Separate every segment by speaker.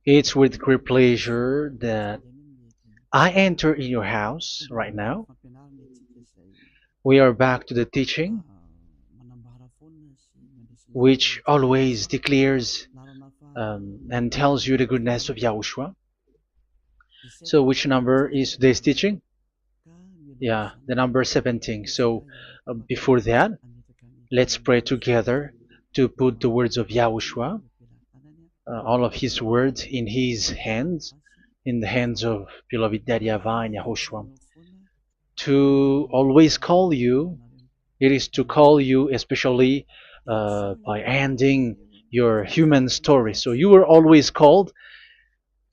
Speaker 1: It's with great pleasure that I enter in your house right now. We are back to the teaching, which always declares and tells you the goodness of Yahushua. So, which number is today's teaching? Yeah, the number 17. So, before that, let's pray together to put the words of Yahushua, all of his words, in his hands, in the hands of beloved Daddy YAHVAH and YAHOSHUAH. To always call you, it is to call you especially by ending your human story. So you were always called,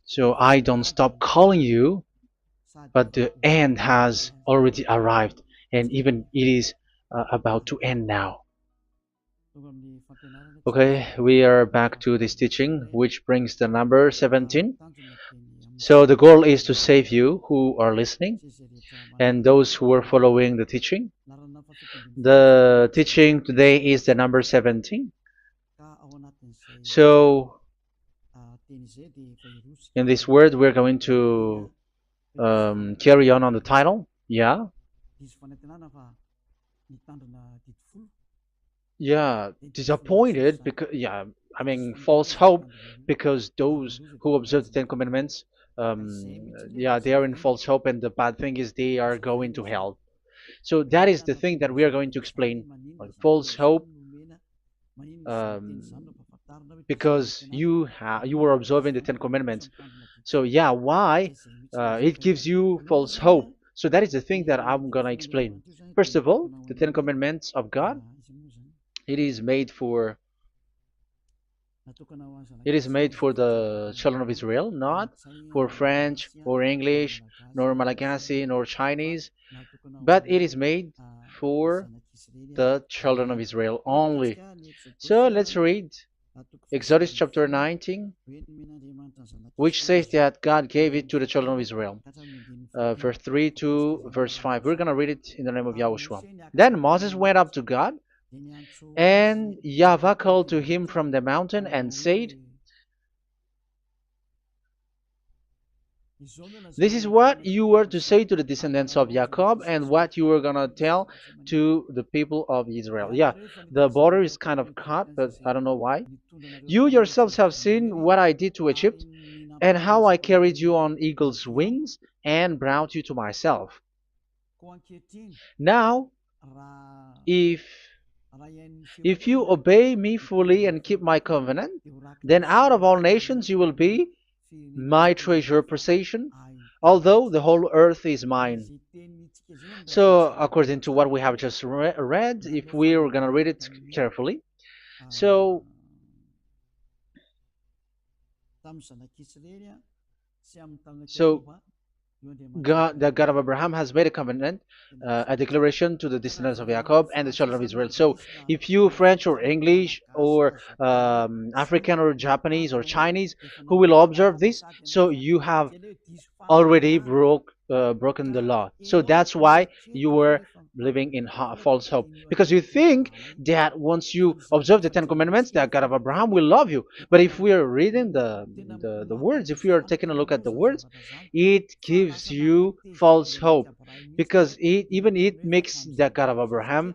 Speaker 1: so I don't stop calling you, but the end has already arrived, and even it is about to end now. Okay, we are back to this teaching, which brings the number 17. So the goal is to save you who are listening and those who are following the teaching. The teaching today is the number 17. So in this word, we're going to carry on the title. Yeah. Yeah, disappointed because I mean false hope because those who observe the Ten Commandments, they are in false hope, and the bad thing is they are going to hell. So that is the thing that we are going to explain. False hope, um, because you were observing the Ten Commandments. So yeah, why it gives you false hope? So that is the thing that I'm gonna explain. First of all, the Ten Commandments of God, it is made for it is made for the children of Israel, not for French or English, nor Malagasy, nor Chinese, but it is made for the children of Israel only. So let's read Exodus chapter 19, which says that God gave it to the children of Israel. Verse 3 to verse 5. We're going to read it in the name of Yahushua. Then Moses went up to God, and YAHVAH called to him from the mountain and said, "This is what you were to say to the descendants of Jacob and what you were going to tell to the people of Israel." Yeah, the border is kind of cut, but I don't know why. "You yourselves have seen what I did to Egypt and how I carried you on eagle's wings and brought you to myself. Now, if you obey me fully and keep my covenant, then out of all nations you will be my treasure possession, although the whole earth is mine." So, according to what we have just read, if we are going to read it carefully, so so God, the God of Abraham, has made a covenant, a declaration to the descendants of Jacob and the children of Israel. So, if you French or English or African or Japanese or Chinese who will observe this, so you have already broken the law. So that's why you were living in false hope, because you think that once you observe the Ten Commandments, that God of Abraham will love you. But if we are reading the words, if we are taking a look at the words, it gives you false hope, because it makes the God of Abraham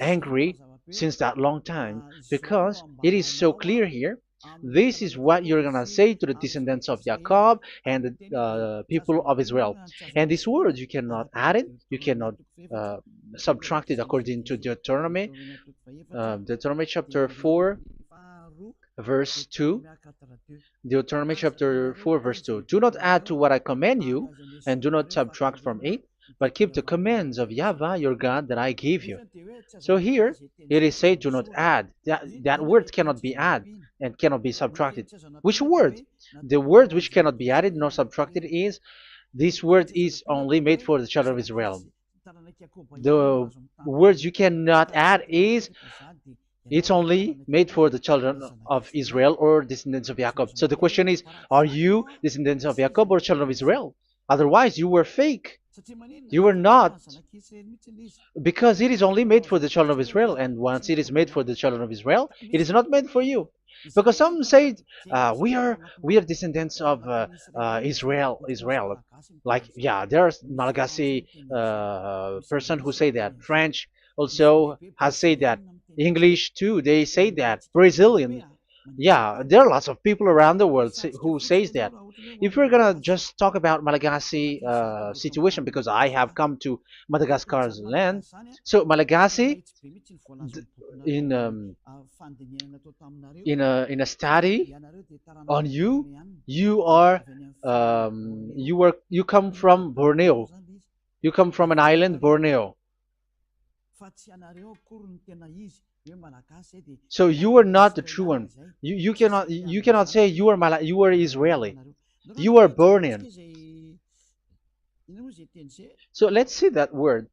Speaker 1: angry since that long time, because it is so clear here. This is what you're gonna say to the descendants of Jacob and the people of Israel. And this word, you cannot add it, you cannot uh, subtract it, according to Deuteronomy, Deuteronomy chapter 4, verse 2. Deuteronomy chapter 4, verse 2. "Do not add to what I command you, and do not subtract from it, but keep the commands of YAHVAH your God that I give you." So here it is said, "Do not add." That word cannot be added and cannot be subtracted. Which word? The word which cannot be added nor subtracted is, this word is only made for the children of Israel. The words you cannot add is, it's only made for the children of Israel or descendants of Jacob. So the question is, are you descendants of Jacob or children of Israel? Otherwise, you were fake. You were not, because it is only made for the children of Israel, and once it is made for the children of Israel, it is not made for you. Because some say we are descendants of Israel. Like, yeah, there's Malagasy person who say that. French also has said that. English too, they say that. Brazilian, yeah, there are lots of people around the world who says that. If we're gonna just talk about Malagasy situation, because I have come to Madagascar's land, so Malagasy, in in a study on you, you come from Borneo. You come from an island, Borneo. So you are not the true one. You cannot say you are Israeli. You are Bornean. So let's see that word.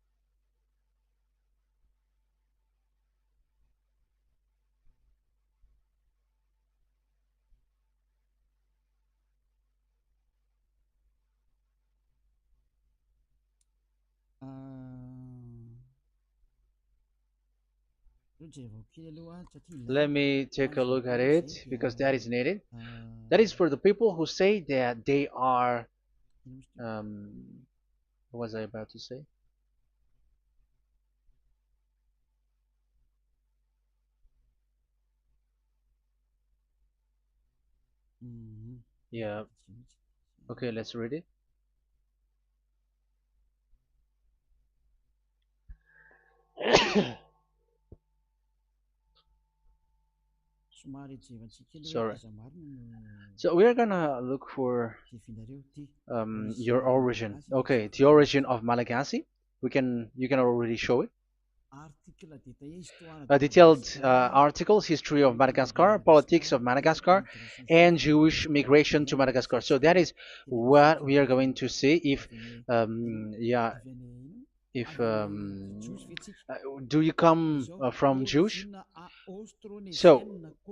Speaker 1: Let me take a look at it because that is needed. That is for the people who say that they are. Um, what was I about to say? Yeah. Okay, let's read it. Sorry. So we are gonna look for your origin. Okay, the origin of Malagasy. You can already show it. Detailed articles, history of Madagascar, politics of Madagascar, and Jewish migration to Madagascar. So that is what we are going to see. Yeah, if do you come from Jewish? So,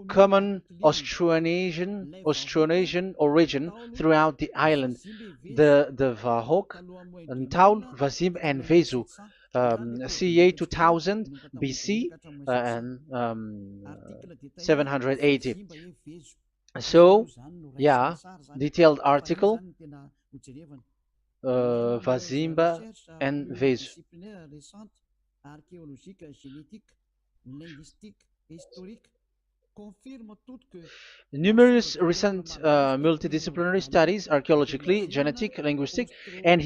Speaker 1: common Austronesian origin throughout the island, the Vahok, Ntaul, Vazim, and Vezu, CA 2000 BC and 780. So, yeah, detailed article, Vazimba and Vezu. Numerous recent multidisciplinary studies, archaeologically, genetic, linguistic, and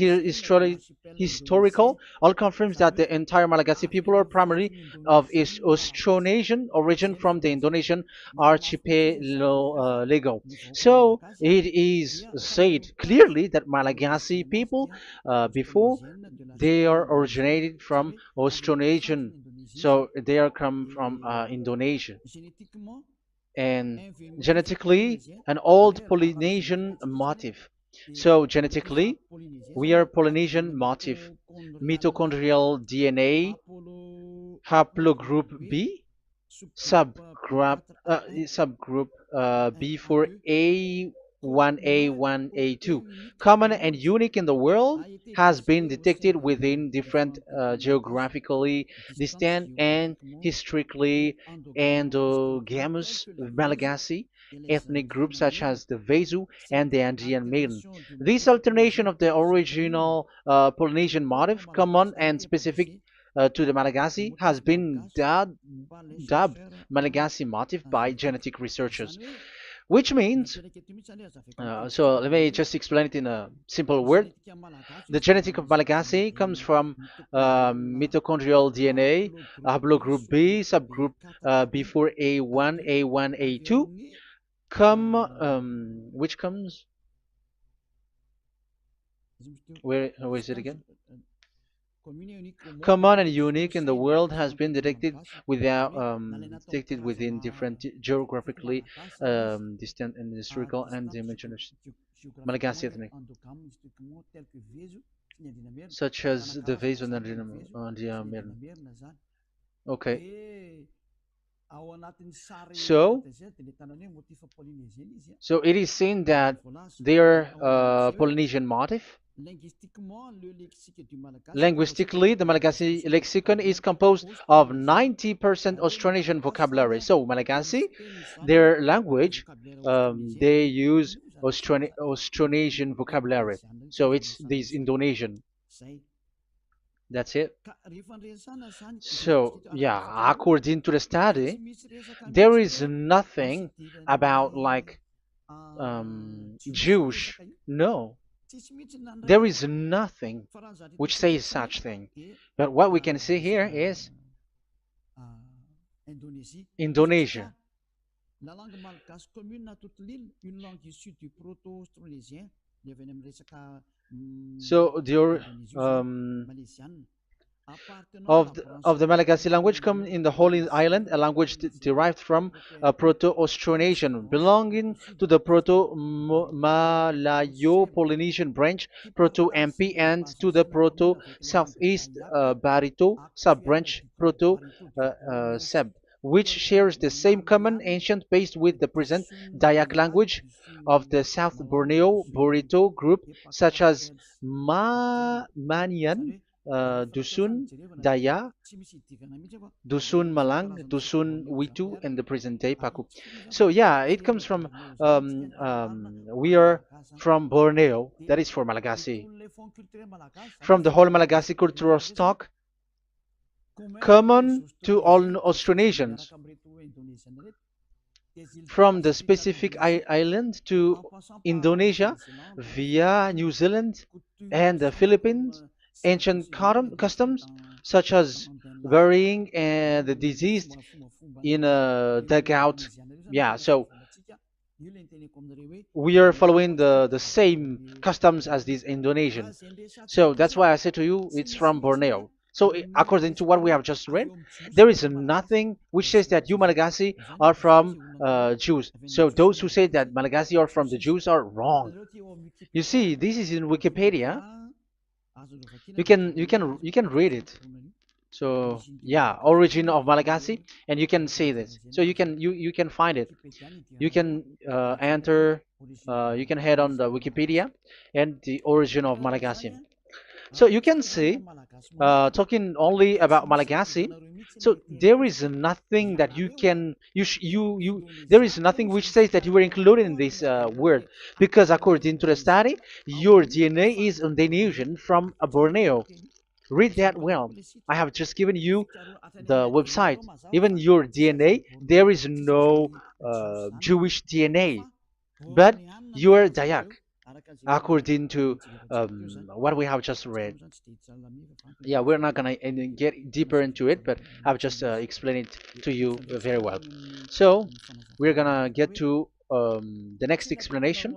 Speaker 1: historical, all confirms that the entire Malagasy people are primarily of Austronesian origin from the Indonesian archipelago. So it is said clearly that Malagasy people, before, they are originated from Austronesian, so they are come from Indonesia, and genetically an old Polynesian motif. So genetically, we are Polynesian motif, mitochondrial DNA, haplogroup B, subgroup B4A1A1A2, common and unique in the world, has been detected within different geographically distant and historically endogamous Malagasy ethnic groups such as the Vezu and the Andean Maiden. This alternation of the original Polynesian motif, common and specific to the Malagasy, has been dubbed Malagasy motif by genetic researchers, which means, so let me just explain it in a simple word. The genetic of Malagasy comes from mitochondrial DNA, haplogroup B, subgroup B4A1, A1, A2, which comes, where is it again? Common and unique in the world, has been detected within different geographically distant and historical and dimensional Malagasy ethnic, such as the vase and the Okay. So, so it is seen that their Polynesian motif. Linguistically, the Malagasy lexicon is composed of 90% Austronesian vocabulary. So, Malagasy, their language, they use Austronesian vocabulary. So, it's this Indonesian. That's it. So, yeah, according to the study, there is nothing about like Jewish. No, there is nothing which says such thing. But what we can see here is Indonesia. So the of the Malagasy language come in the Holy Island, a language derived from Proto-Austronesian, belonging to the Proto-Malayo-Polynesian branch, Proto-MP, and to the Proto-Southeast Barito sub-branch, Proto-Seb, which shares the same common ancient base with the present Dayak language of the South Borneo Burrito group, such as Manian, Dusun Daya, Dusun Malang, Dusun Witu, and the present day Paku. So yeah, it comes from we are from Borneo. That is for Malagasy. From the whole Malagasy cultural stock, common to all Austronesians, from the specific island to Indonesia via New Zealand and the Philippines. Ancient customs such as burying the deceased in a dugout. Yeah, so we are following the same customs as these Indonesian. So that's why I said to you it's from Borneo. So according to what we have just read, there is nothing which says that you Malagasy are from Jews. So those who say that Malagasy are from the Jews are wrong. You see, this is in Wikipedia. You can read it. So yeah, origin of Malagasy, and you can see this. So you can find it. You can enter. You can head on the Wikipedia and the origin of Malagasy. So you can see, talking only about Malagasy. So there is nothing that you can there is nothing which says that you were included in this word, because according to the study, your DNA is Indonesian from Borneo. Read that well. I have just given you the website. Even your DNA, there is no Jewish DNA, but you are Dayak according to what we have just read. Yeah, we're not gonna get deeper into it, but I've just explained it to you very well. So we're gonna get to the next explanation,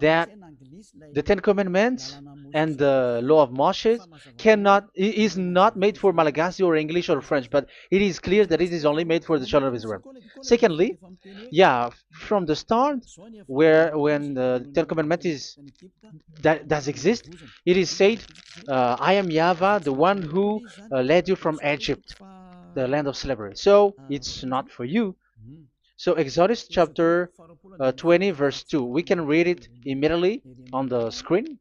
Speaker 1: that the Ten Commandments and the Law of Moshe is not made for Malagasy or English or French, but it is clear that it is only made for the children of Israel. Secondly, yeah, from the start, where when the Ten Commandments that does exist, it is said, "I am YAHVAH, the one who led you from Egypt, the land of slavery." So it's not for you. So Exodus chapter 20 verse 2. We can read it immediately on the screen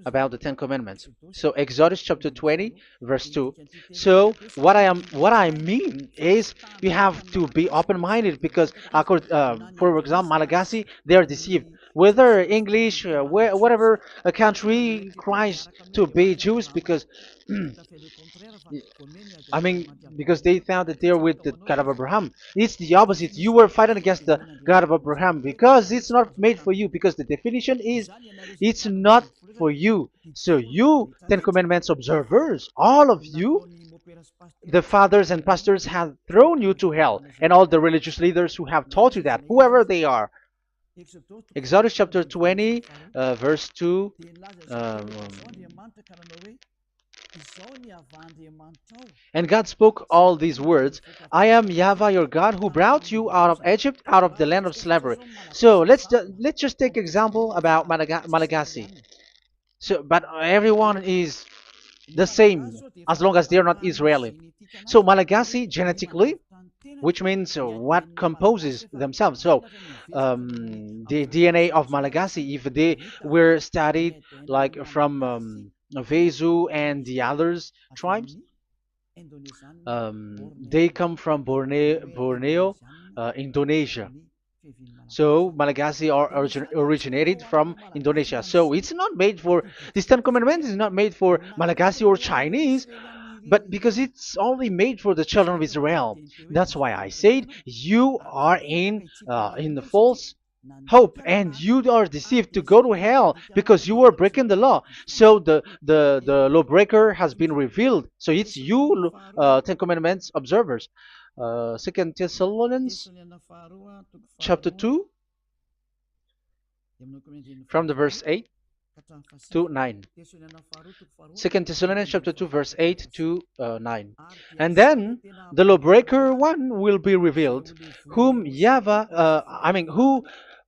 Speaker 1: about the Ten Commandments. So Exodus chapter 20 verse 2. So what I mean is you have to be open-minded, because for example Malagasy, they are deceived. Whether English, whatever a country cries to be Jews, because I mean, because they found that they're with the God of Abraham. It's the opposite. You were fighting against the God of Abraham, because it's not made for you. Because the definition is, it's not for you. So you, Ten Commandments observers, all of you, the fathers and pastors have thrown you to hell, and all the religious leaders who have taught you that, whoever they are. Exodus chapter 20, verse 2. And God spoke all these words, "I am YAHVAH your God, who brought you out of Egypt, out of the land of slavery." So let's just take example about Malagasy. So, but everyone is the same as long as they're not Israeli. So Malagasy genetically, which means what composes themselves. So the DNA of Malagasy, if they were studied like from Vezu and the others tribes, they come from Borneo, Indonesia. So Malagasy are originated from Indonesia. So it's not made for, this Ten Commandments is not made for Malagasy or Chinese, but because it's only made for the children of Israel. That's why I said you are in the false hope and you are deceived to go to hell because you are breaking the law. So the lawbreaker has been revealed. So it's you, Ten Commandments observers. Second Thessalonians chapter 2 from the verse 8 to 9. Second Thessalonians chapter 2 verse 8 to 9. And then the lawbreaker one will be revealed, whom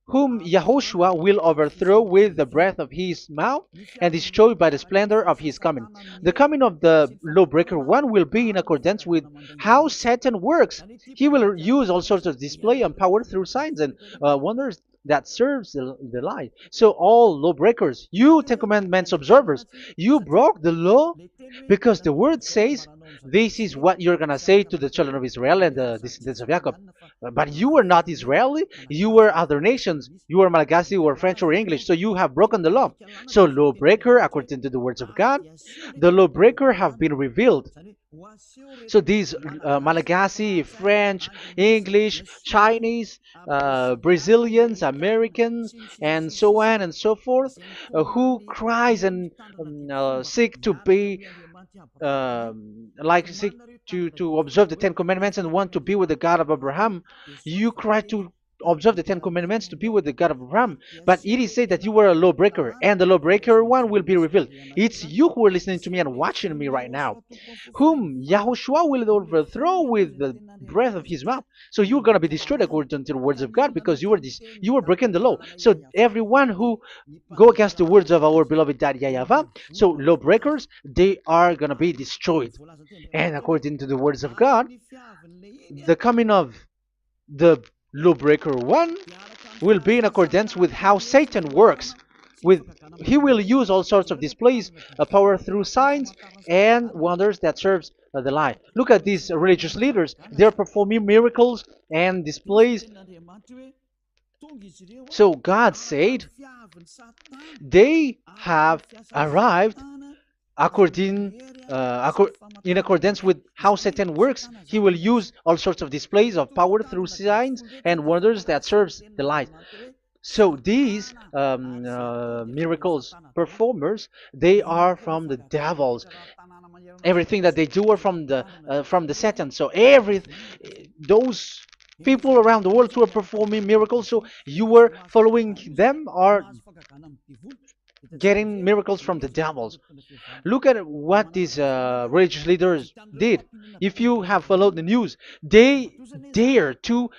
Speaker 1: whom Yahushua will overthrow with the breath of his mouth and destroy by the splendor of his coming. The coming of the lawbreaker one will be in accordance with how Satan works. He will use all sorts of display and power through signs and wonders that serves the lie. So all lawbreakers, you Ten Commandments observers, you broke the law because the word says this is what you're gonna say to the children of Israel and the descendants of Jacob. But you were not Israeli, you were other nations, you were Malagasy or French or English, so you have broken the law. So lawbreaker, according to the words of God, the lawbreaker have been revealed. So these Malagasy, French, English, Chinese, Brazilians, Americans, and so on and so forth, who cries and seek to be seek to observe the Ten Commandments and want to be with the God of Abraham. You cry to observe the Ten Commandments to be with the God of Abraham, but it is said that you were a lawbreaker, and the lawbreaker one will be revealed. It's you who are listening to me and watching me right now, whom Yahushua will overthrow with the breath of his mouth. So you're going to be destroyed according to the words of God because you were breaking the law. So everyone who go against the words of our beloved Dad YAHVAH, so lawbreakers, they are going to be destroyed. And according to the words of God, the coming of the lawbreaker one will be in accordance with how Satan works. He will use all sorts of displays, power through signs and wonders that serves the lie. Look at these religious leaders. They're performing miracles and displays. So God said they have arrived in accordance with how Satan works. He will use all sorts of displays of power through signs and wonders that serves the light. So these miracles performers, they are from the devils. Everything that they do are from the Satan. So those people around the world who are performing miracles, so you were following them, are getting miracles from the devils. Look at what these religious leaders did. If you have followed the news, they dare to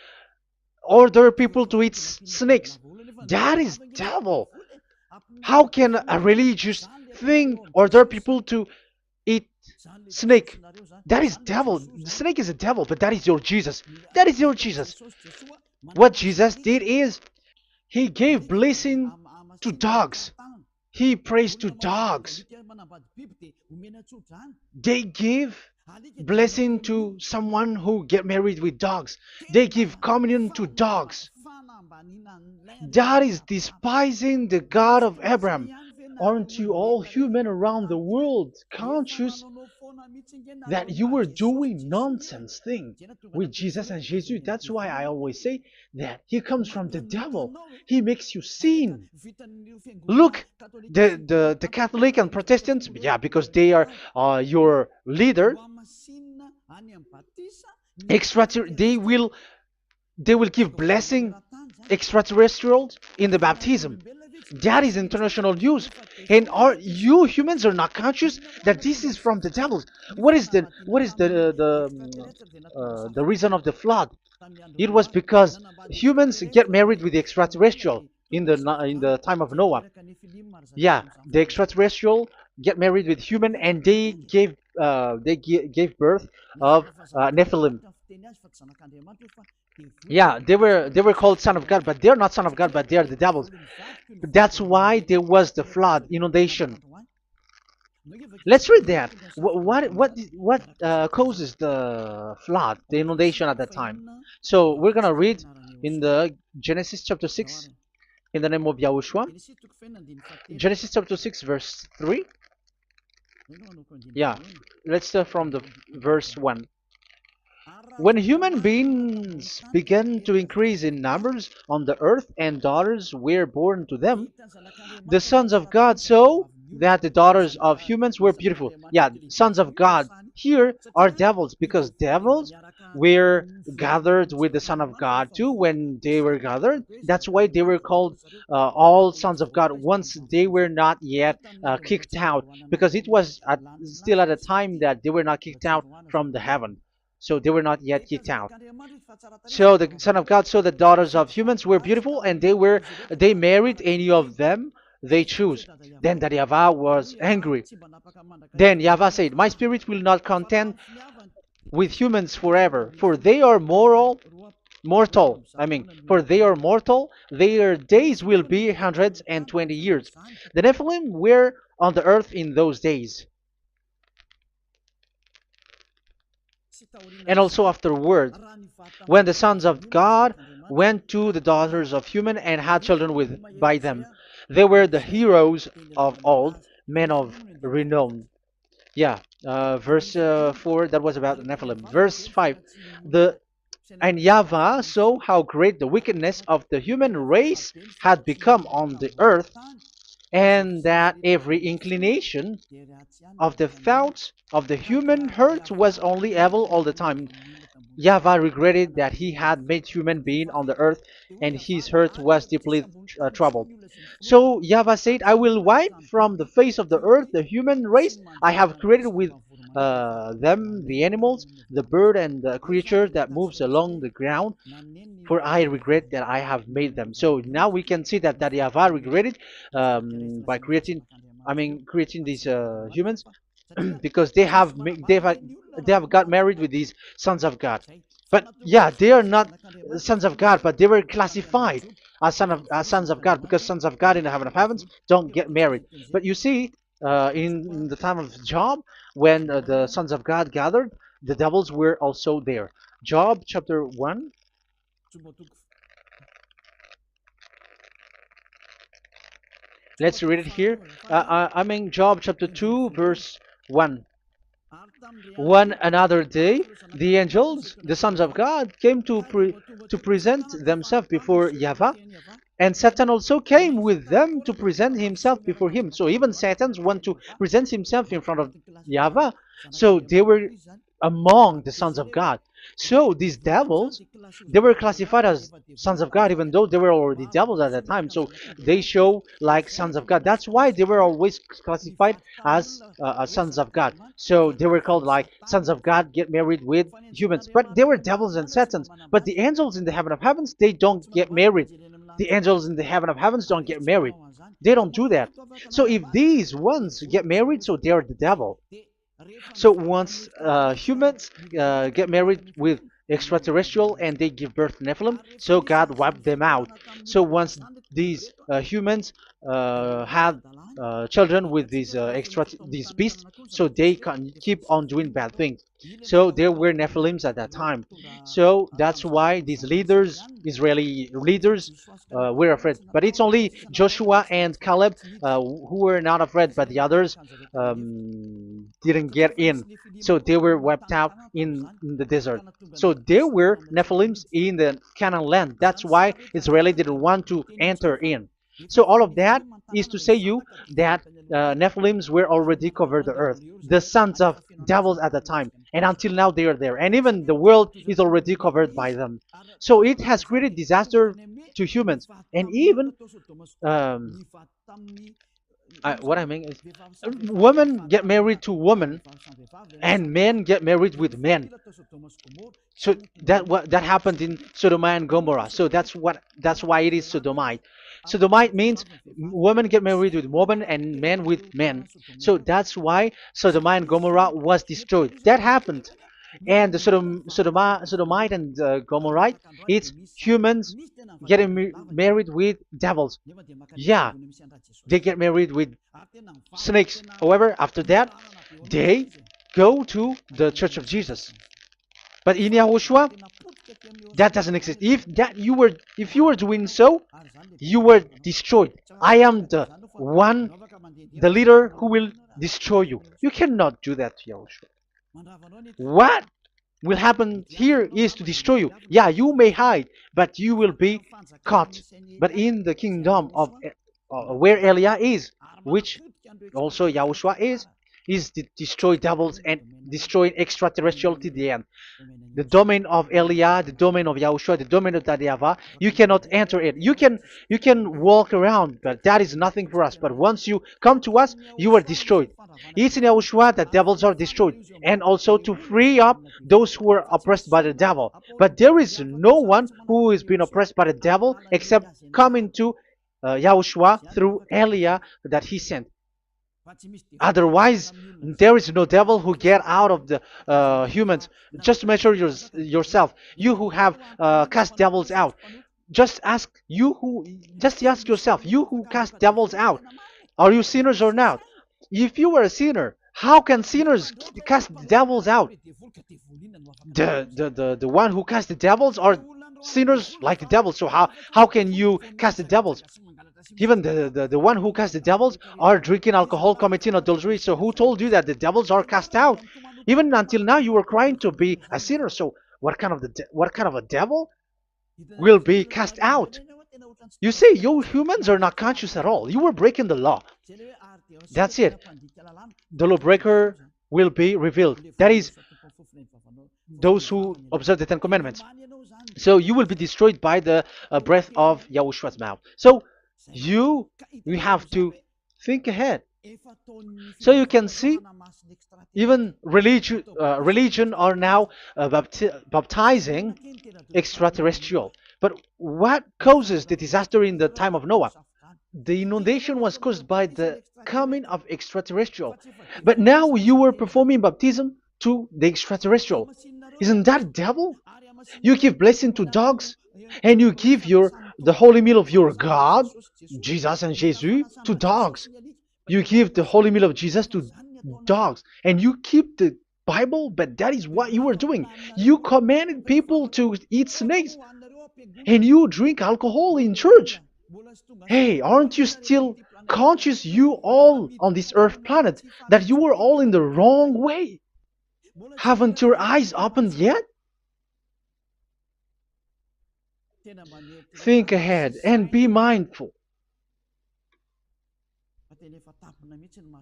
Speaker 1: order people to eat snakes. That is devil. How can a religious thing order people to eat snake? That is devil. The snake is a devil, but that is your Jesus. That is your Jesus. What Jesus did is he gave blessing to dogs. He prays to dogs. They give blessing to someone who get married with dogs. They give communion to dogs. That is despising the God of Abraham. Aren't you all human around the world conscious that you were doing nonsense thing with Jesus and Jesus? That's why I always say that he comes from the devil. He makes you sin. Look, the Catholic and Protestants, yeah, because they are your leader. They will give blessing extraterrestrials in the baptism. That is international news, and you humans are not conscious that this is from the devil. What is the reason of the flood? It was because humans get married with the extraterrestrial in the time of Noah. Yeah, the extraterrestrial get married with human, and they gave birth of Nephilim. Yeah, they were called son of God, but they're not son of God, but they're the devils. That's why there was the flood, inundation. Let's read that. What causes the flood, the inundation at that time? So we're gonna read in the Genesis chapter 6 in the name of Yahushua. Genesis chapter 6 verse 3. Yeah, let's start from the verse 1. When human beings began to increase in numbers on the earth and daughters were born to them, the sons of God saw that the daughters of humans were beautiful. Yeah, sons of God here are devils, because devils were gathered with the Son of God too when they were gathered. That's why they were called all sons of God once they were not yet kicked out, because it was still at a time that they were not kicked out from the heaven. So they were not yet kicked out. So the Son of God saw the daughters of humans were beautiful, and they married any of them they choose. Then the YAHVAH was angry. Then YAHVAH said, "My spirit will not contend with humans forever, for they are mortal. For they are mortal, their days will be 120 years. The Nephilim were on the earth in those days, and also afterward, when the sons of God went to the daughters of human and had children with by them. They were the heroes of old, men of renown." Yeah, verse 4, that was about the Nephilim. Verse 5, the and YAHVAH saw how great the wickedness of the human race had become on the earth, and that every inclination of the thoughts of the human heart was only evil all the time. YAHVAH regretted that he had made human being on the earth, and his heart was deeply troubled. So YAHVAH said, "I will wipe from the face of the earth the human race I have created with them, the animals, the bird, and the creature that moves along the ground, for I regret that I have made them." So now we can see that YAHVAH regretted by creating these humans, because they have got married with these sons of God. But yeah, they are not sons of God, but they were classified as sons of God, because sons of God in the heaven of heavens don't get married. But you see, in the time of Job, when the sons of God gathered, the devils were also there. Job chapter 1. Let's read it here. Job chapter 2, verse 1. One another day, the angels, the sons of God, came to present themselves before YAHVAH, and Satan also came with them to present himself before him. So even Satan's want to present himself in front of YAHVAH. So they were among the sons of God. So these devils, they were classified as sons of God, even though they were already devils at that time. So they show like sons of God. That's why they were always classified as sons of God. So they were called like sons of God get married with humans. But they were devils and satans. But the angels in the heaven of heavens, they don't get married. The angels in the heaven of heavens don't get married. They don't do that. So if these ones get married, so they are the devil. So once humans get married with extraterrestrial and they give birth to Nephilim, so God wiped them out. So once these humans had children with these beasts, so they can keep on doing bad things. So there were Nephilims at that time. So that's why these leaders, Israeli leaders, were afraid. But it's only Joshua and Caleb who were not afraid, but the others didn't get in. So they were wiped out in the desert. So there were Nephilims in the Canaan land. That's why Israeli didn't want to enter in. So all of that is to say you that Nephilims were already covered the earth, the sons of devils at the time, and until now they are there, and even the world is already covered by them. So it has created disaster to humans, and even um, What I mean is, women get married to women, and men get married with men. So that happened in Sodom and Gomorrah. So that's why it is Sodomite. Sodomite means women get married with women and men with men. So that's why Sodom and Gomorrah was destroyed. That happened, and the Sodomite and Gomorrahite, it's humans getting married with devils. Yeah, they get married with snakes. However, after that, they go to the Church of Jesus. But in Yahushua, that doesn't exist. If you were doing so, you were destroyed. I am the one, the leader who will destroy you. You cannot do that to Yahushua. What will happen here is to destroy you. Yeah, you may hide, but you will be caught. But in the kingdom of where Elia is, which also Yahushua is to destroy devils and destroy extraterrestrial to the end. The domain of Elia, the domain of Yahushua, the domain of Yahvah, you cannot enter it. You can walk around, but that is nothing for us. But once you come to us, you are destroyed. It's in Yahushua that devils are destroyed, and also to free up those who are oppressed by the devil. But there is no one who is being oppressed by the devil except coming to Yahushua through Elia that he sent. Otherwise, there is no devil who get out of the humans. Just measure yourself. You who have cast devils out. Just ask yourself, you who cast devils out, are you sinners or not? If you were a sinner, how can sinners cast devils out? The one who cast the devils are sinners like the devils. So how can you cast the devils? Even the one who cast the devils are drinking alcohol, committing adultery. So who told you that the devils are cast out? Even until now, you were crying to be a sinner. So what kind of a devil will be cast out? You see, you humans are not conscious at all. You were breaking the law. That's it. The lawbreaker will be revealed. That is, those who observe the Ten Commandments. So you will be destroyed by the breath of Yahushua's mouth. So you have to think ahead. So you can see, even religion are now baptizing extraterrestrial. But what causes the disaster in the time of Noah? The inundation was caused by the coming of extraterrestrial. But now you were performing baptism to the extraterrestrial. Isn't that devil? You give blessing to dogs, and you give the holy meal of your God, Jesus and Jesus, to dogs. You give the holy meal of Jesus to dogs, and you keep the Bible, but that is what you were doing. You commanded people to eat snakes, and you drink alcohol in church. Hey, aren't you still conscious, you all on this earth planet, that you were all in the wrong way? Haven't your eyes opened yet? Think ahead and be mindful,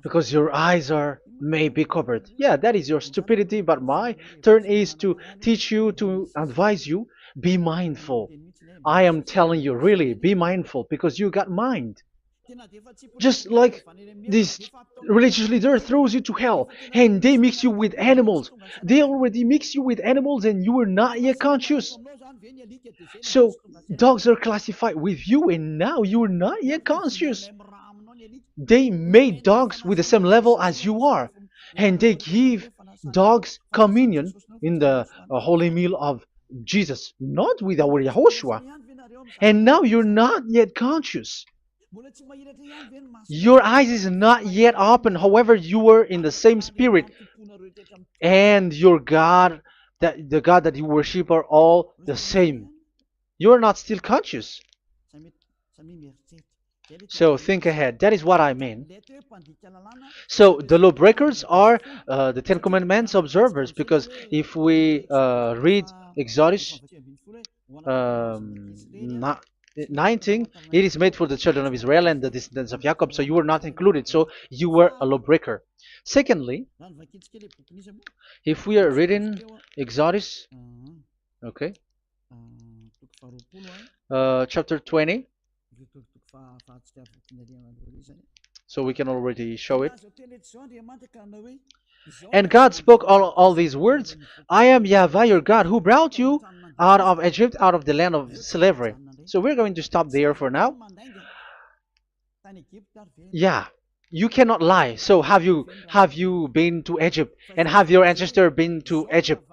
Speaker 1: because your eyes are maybe covered. Yeah, that is your stupidity, but my turn is to teach you, to advise you. Be mindful. I am telling you, really, be mindful, because you got mind. Just like this religious leader throws you to hell, and they mix you with animals. They already mix you with animals, and you are not yet conscious. So dogs are classified with you, and now you are not yet conscious. They made dogs with the same level as you are, and they give dogs communion in the holy meal of Jesus, not with our Yahushua. And now you're not yet conscious. Your eyes is not yet open. However, you were in the same spirit, and your God, that the God that you worship, are all the same. You are not still conscious. So think ahead. That is what I mean. So the lawbreakers are the Ten Commandments observers, because if we read Exodus 19, it is made for the children of Israel and the descendants of Jacob, so you were not included, so you were a lawbreaker. Secondly, if we are reading Exodus, okay, chapter 20, So we can already show it. And God spoke all these words. I am Yahweh your God who brought you out of Egypt, out of the land of slavery. So we're going to stop there for now. Yeah, you cannot lie. So have you been to Egypt, and have your ancestor been to Egypt?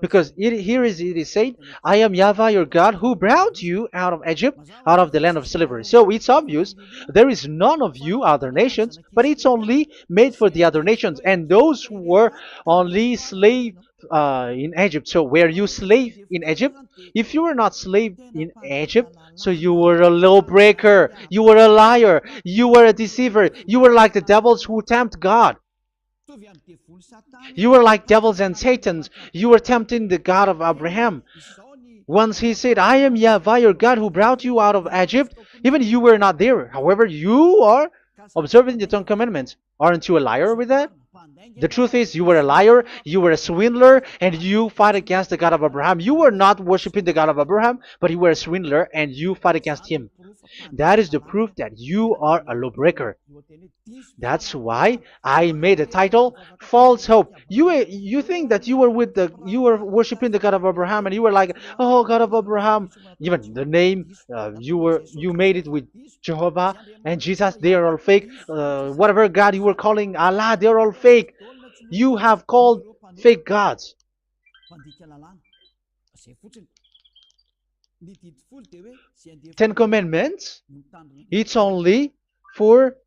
Speaker 1: Because it is said, I am Yahweh your God who brought you out of Egypt, out of the land of slavery. So it's obvious there is none of you other nations, but it's only made for the other nations and those who were only slave in Egypt. So were you slave in Egypt? If you were not slave in Egypt, so you were a lawbreaker, you were a liar, you were a deceiver, you were like the devils who tempt God. You were like devils and Satans. You were tempting the God of Abraham. Once he said, I am Yahweh your God who brought you out of Egypt, even you were not there. However, you are observing the Ten Commandments. Aren't you a liar with that? The truth is, you were a liar, you were a swindler, and you fight against the God of Abraham. You were not worshiping the God of Abraham, but you were a swindler and you fight against him. That is the proof that you are a lawbreaker. That's why I made a title, False Hope. You think that you were worshiping the God of Abraham and you were like, oh God of Abraham. Even the name you made it with Jehovah and Jesus, they are all fake. Whatever God you were calling Allah, they're all fake. You have called fake gods. Ten Commandments, it's only for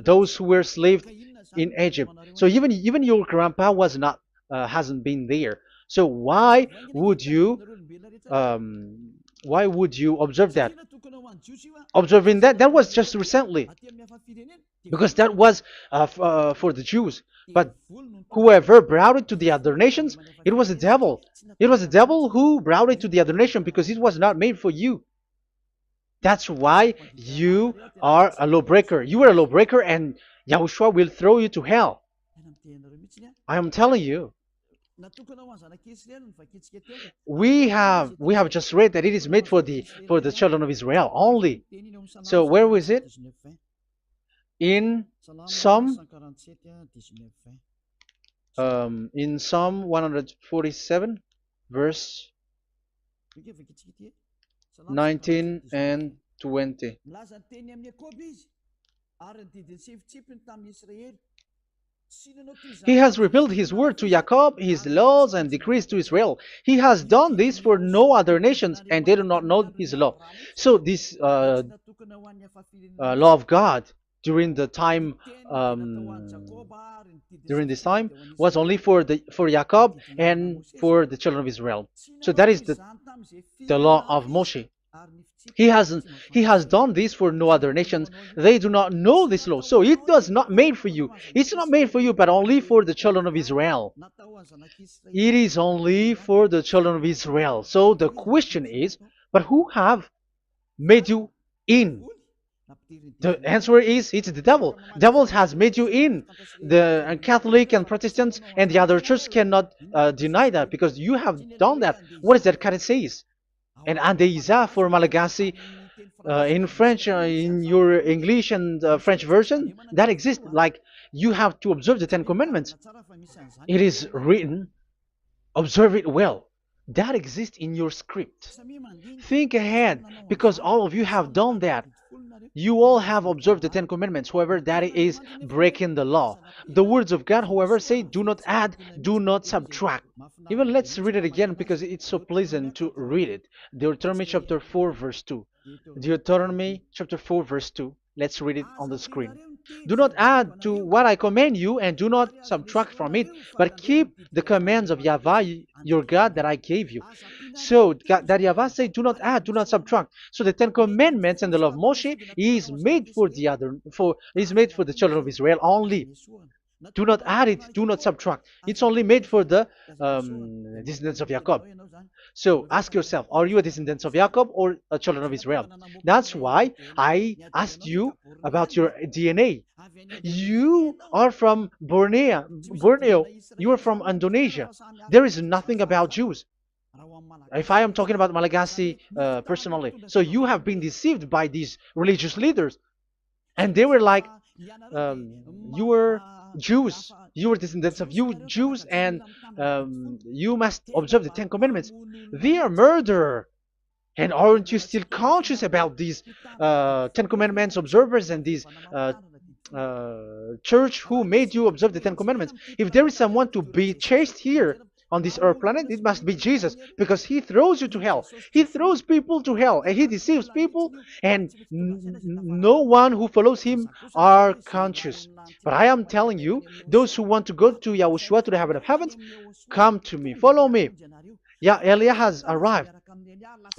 Speaker 1: those who were slaves in Egypt. So even your grandpa was not hasn't been there. So would you why would you observe that? Observing that was just recently, because that was for the Jews. But whoever brought it to the other nations, it was the devil. It was the devil who brought it to the other nation because it was not made for you. That's why you are a lawbreaker. You are a lawbreaker, and Yahushua will throw you to hell. I am telling you. We have just read that it is made for the children of Israel only. So where was it? In Psalm 147, verse 19 and 20. He has revealed his word to Jacob, his laws and decrees to Israel. He has done this for no other nations, and they do not know his law. So this law of God during the time during this time was only for Jacob and for the children of Israel. So that is the law of Moshe. He has done this for no other nations. They do not know this law. So it was not made for you. It's not made for you, but only for the children of Israel. It is only for the children of Israel. So the question is, but who have made you in? The answer is, it's the devil. Devil has made you in. The Catholic and Protestants and the other church cannot deny that, because you have done that. What is that card says? And Andeiza for Malagasy in French, in your English and French version, that exists. Like, you have to observe the Ten Commandments. It is written, observe it well. That exists in your script. Think ahead, because all of you have done that. You all have observed the Ten Commandments. However, that is breaking the law. The words of God, however, say, do not add, do not subtract. Even let's read it again, because it's so pleasant to read it. Deuteronomy chapter 4, verse 2. Deuteronomy chapter 4, verse 2. Let's read it on the screen. Do not add to what I command you, and do not subtract from it, but keep the commands of Yahweh your God that I gave you. So that Yahweh said, do not add, do not subtract. So the Ten Commandments and the law of Moshe is made for the children of Israel only. Do not add it, do not subtract. It's only made for the descendants of Jacob. So ask yourself, are you a descendant of Jacob or a children of Israel? That's why I asked you about your DNA. You are from Borneo. You are from Indonesia. There is nothing about Jews. If I am talking about Malagasy personally, so you have been deceived by these religious leaders, and they were like, you were Jews, you were descendants of you Jews, and you must observe the Ten Commandments. They are murderer. And aren't you still conscious about these Ten Commandments observers and these church who made you observe the Ten Commandments? If there is someone to be chased here on this earth planet, it must be Jesus, because he throws you to hell. He throws people to hell, and he deceives people, and no one who follows him are conscious. But I am telling you, those who want to go to Yahushua, to the heaven of heavens, come to me, follow me. Yeah, Eliah has arrived.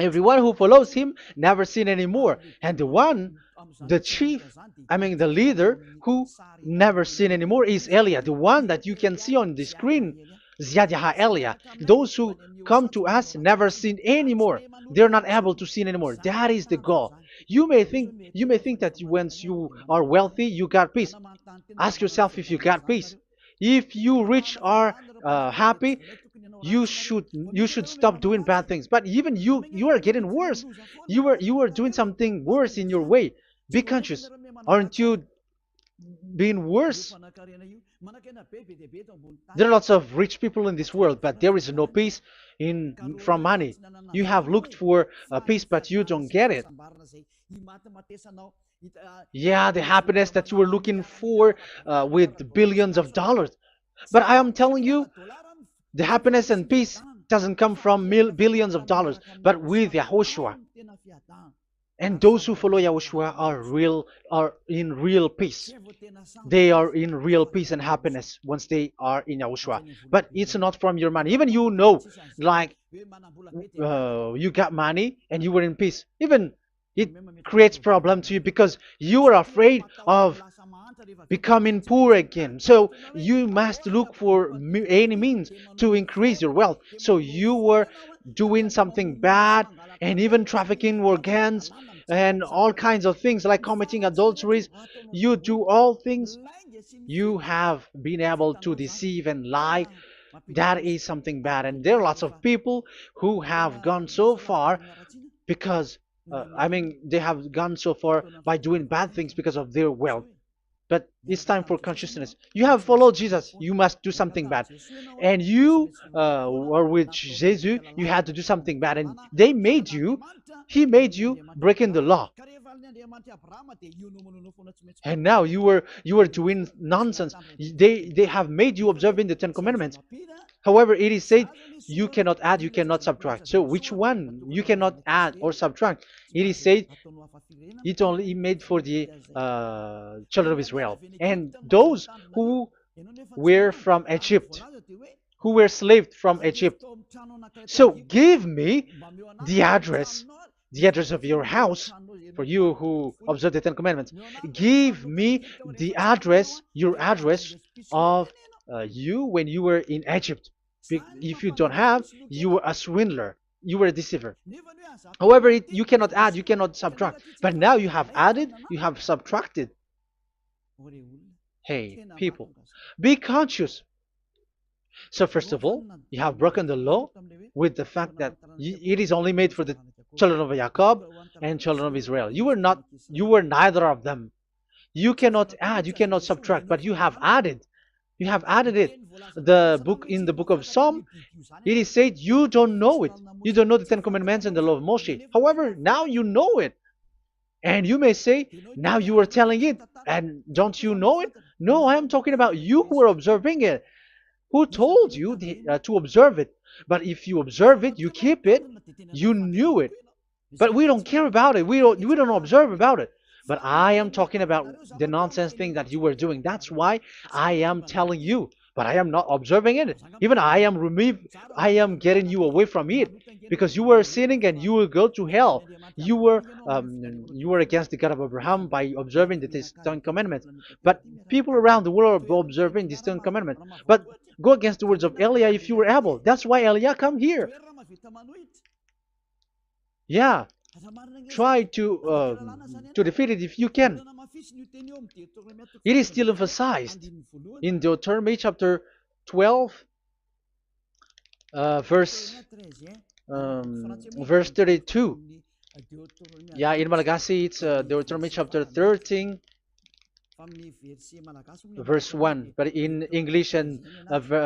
Speaker 1: Everyone who follows him never sin anymore. And the chief, the leader who never sin anymore is Eliah, the one that you can see on the screen. Ziyadah Eliah. Those who come to us never sin anymore. They're not able to sin anymore. That is the goal. You may think that once you are wealthy, you got peace. Ask yourself if you got peace. If you rich are happy, you should stop doing bad things. But even you are getting worse. You are doing something worse in your way. Be conscious. Aren't you being worse? There are lots of rich people in this world, but there is no peace in from money. You have looked for peace, but you don't get it. Yeah, the happiness that you were looking for with billions of dollars. But I am telling you, the happiness and peace doesn't come from billions of dollars, but with Yahushua. And those who follow Yahushua are in real peace. They are in real peace and happiness once they are in Yahushua. But it's not from your money. Even like you got money and you were in peace. Even it creates problem to you because you are afraid of becoming poor again. So you must look for any means to increase your wealth. So you were doing something bad and even trafficking organs and all kinds of things like committing adulteries. You do all things. You have been able to deceive and lie. That is something bad. And there are lots of people who have gone so far because, they have gone so far by doing bad things because of their wealth. But it's time for consciousness. You have followed Jesus, you must do something bad. And you were with Jesus, you had to do something bad. And he made you breaking the law. And now you were doing nonsense. They have made you observing the Ten Commandments. However, it is said you cannot add, you cannot subtract. So which one you cannot add or subtract? It is said it only made for the children of Israel and those who were from Egypt, who were slaves from Egypt. So give me the address, of your house, for you who observe the Ten Commandments. Give me the address, your address of you when you were in Egypt. If you don't have, you were a swindler. You were a deceiver. However, you cannot add, you cannot subtract. But now you have added, you have subtracted. Hey, people, be conscious. So first of all, you have broken the law with the fact that it is only made for the children of Jacob and children of Israel. You were neither of them. You cannot add, you cannot subtract, but you have added. You have added it. In the book of Psalm, it is said you don't know it. You don't know the Ten Commandments and the law of Moshe. However, now you know it. And you may say, now you are telling it, and don't you know it? No, I am talking about you who are observing it. Who told you to observe it? But if you observe it, you keep it, you knew it. But we don't care about it. We don't observe about it. But I am talking about the nonsense thing that you were doing. That's why I am telling you. But I am not observing it. Even I am getting you away from it. Because you were sinning and you will go to hell. You were against the God of Abraham by observing the Ten Commandments. But people around the world are observing the Ten Commandments. But go against the words of Eliah if you were able. That's why Eliah come here. Yeah. Try to defeat it if you can. It is still emphasized in Deuteronomy chapter 12 verse verse 32. Yeah, in Malagasy it's Deuteronomy chapter 13 verse 1, but in English and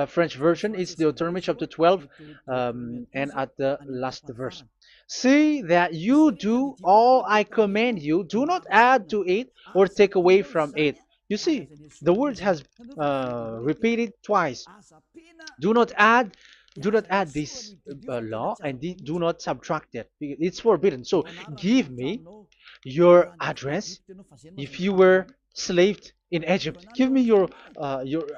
Speaker 1: French version it's Deuteronomy chapter 12, and at the last verse. See that you do all I command you, do not add to it or take away from it. You see, the word has repeated twice. Do not add, do not add this law, and do not subtract it. It's forbidden. So give me your address. If you were slaved in Egypt, give me your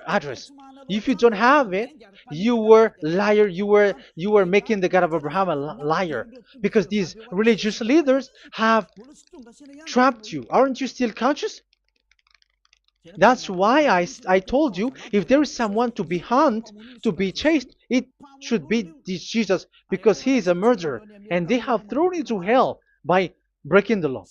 Speaker 1: address. If you don't have it, you were liar. You were making the God of Abraham a liar, because these religious leaders have trapped you. Aren't you still conscious? That's why I told you, if there is someone to be hunted, to be chased, it should be this Jesus, because he is a murderer and they have thrown you to hell by breaking the law.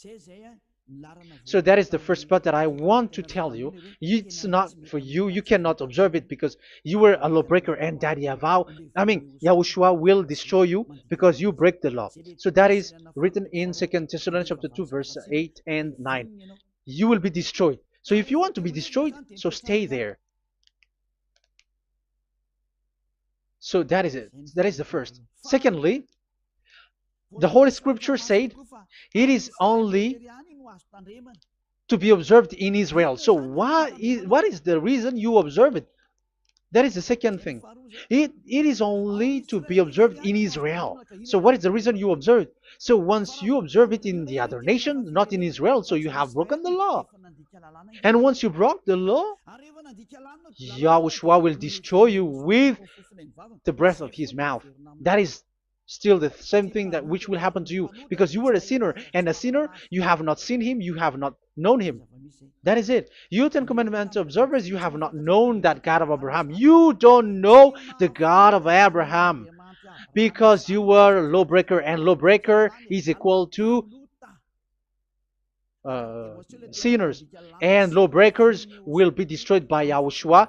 Speaker 1: So that is the first part that I want to tell you. It's not for you. You cannot observe it because you were a lawbreaker, and that Yahushua will destroy you because you break the law. So that is written in 2 Thessalonians chapter 2, verse 8 and 9. You will be destroyed. So if you want to be destroyed, so stay there. So that is it. That is the first. Secondly, the Holy Scripture said it is only to be observed in Israel. So what is the reason you observe it? That is the second thing. It is only to be observed in Israel. So what is the reason you observe it? So once you observe it in the other nation, not in Israel, so you have broken the law. And once you broke the law, Yahushua will destroy you with the breath of his mouth. That is still the same thing that which will happen to you, because you were a sinner, and a sinner, you have not seen him, you have not known him. That is it. You Ten Commandments observers, you have not known that God of Abraham. You don't know the God of Abraham because you were a lawbreaker, and lawbreaker is equal to sinners, and lawbreakers will be destroyed by Yahushua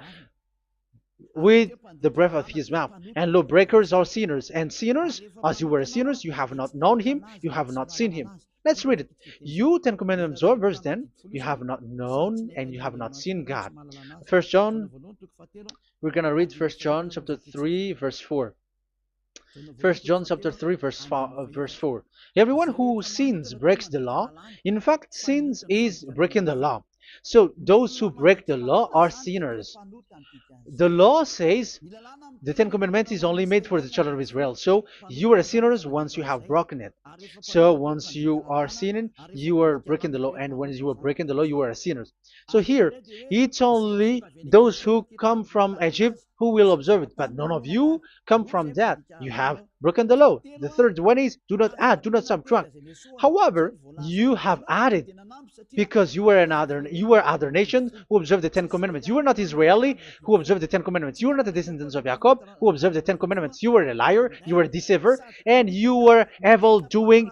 Speaker 1: with the breath of his mouth. And lawbreakers are sinners, and sinners, as you were sinners, you have not known him, you have not seen him. Let's read it. You Ten Commandments observers, then, you have not known and you have not seen God. First John, we're gonna read First John chapter 3 verse 4. First John chapter 3 verse 4. Everyone who sins breaks the law. In fact, sins is breaking the law. So those who break the law are sinners. The law says the Ten Commandments is only made for the children of Israel. So you are sinners once you have broken it. So once you are sinning, you are breaking the law. And when you are breaking the law, you are a sinner. So here, it's only those who come from Egypt who will observe it. But none of you come from that. You have broken the law. The third one is do not add, do not subtract. However, you have added, because you were other nation who observed the Ten Commandments. You were not Israeli who observed the Ten Commandments. You were not the descendants of Jacob who observed the Ten Commandments. You were a liar, you were a deceiver, and you were evil-doers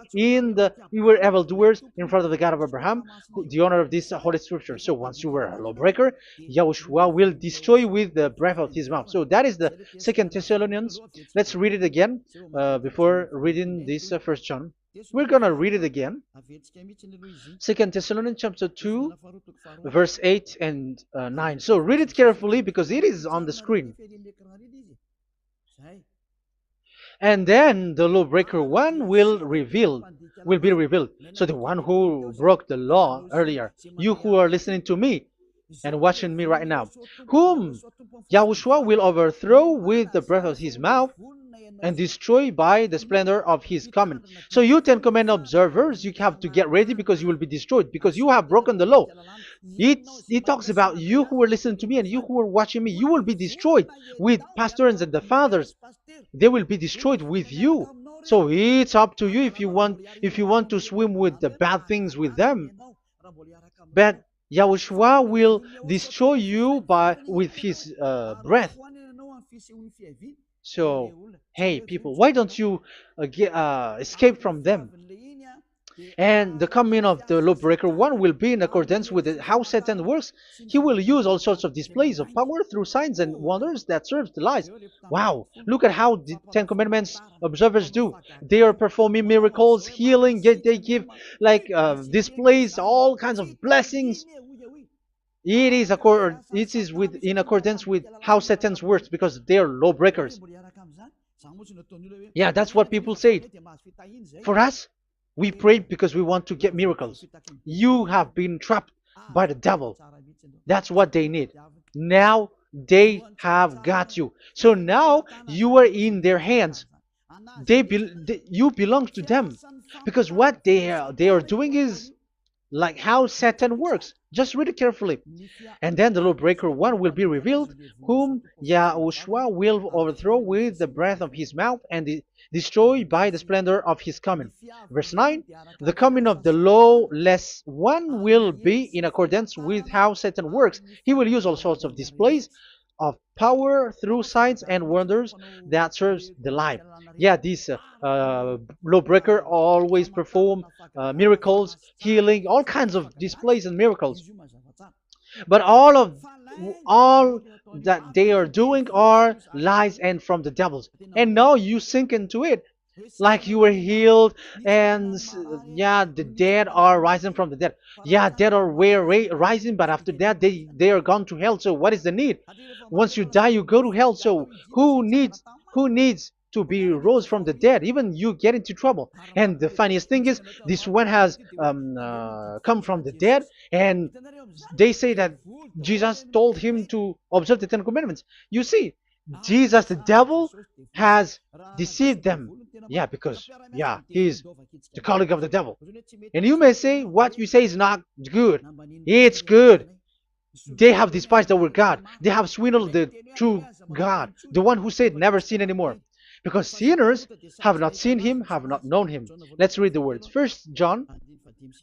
Speaker 1: in front of the God of Abraham, the honor of this Holy Scripture. So once you were a lawbreaker, Yahushua will destroy you with the breath of his mouth. So that is the Second Thessalonians. Let's read it again before reading this First John. We're gonna read it again. Second Thessalonians chapter 2, verse 8 and 9. So read it carefully because it is on the screen. And then the lawbreaker one will be revealed. So the one who broke the law earlier, you who are listening to me and watching me right now, whom Yahushua will overthrow with the breath of his mouth and destroy by the splendor of his coming. So you Ten Commandment observers, you have to get ready because you will be destroyed, because you have broken the law. It talks about you who are listening to me and you who are watching me. You will be destroyed with pastors and the fathers. They will be destroyed with you. So it's up to you if you want to swim with the bad things with them. But Yahushua will destroy you with his breath. So, hey people, why don't you escape from them? And the coming of the lawbreaker one will be in accordance with how Satan works. He will use all sorts of displays of power through signs and wonders that serve the lies. Wow, look at how the Ten Commandments observers do. They are performing miracles, healing, yet they give like displays, all kinds of blessings. It is in accordance with how Satan's works because they are lawbreakers. Yeah, that's what people say. For us, we pray because we want to get miracles. You have been trapped by the devil. That's what they need. Now they have got you. So now you are in their hands. You belong to them because what they are doing is like how Satan works. Just read it carefully. And then the lawbreaker one will be revealed, whom YAHOSHUAH will overthrow with the breath of his mouth and destroy by the splendor of his coming. Verse 9, the coming of the lawless one will be in accordance with how Satan works. He will use all sorts of displays of power through signs and wonders that serves the lie. Yeah, these lawbreaker always perform miracles, healing, all kinds of displays and miracles. But all that they are doing are lies and from the devils. And now you sink into it like you were healed and yeah, the dead are rising from the dead. Yeah, dead are rising, but after that they are gone to hell. So what is the need? Once you die, you go to hell. So who needs to be rose from the dead? Even you get into trouble. And the funniest thing is this one has come from the dead, and they say that Jesus told him to observe the Ten Commandments. You see, Jesus, the devil, has deceived them. Yeah, because, yeah, he's the colleague of the devil. And you may say, what you say is not good. It's good. They have despised our God. They have swindled the true God, the one who said, never sin anymore. Because sinners have not seen him, have not known him. Let's read the words. First John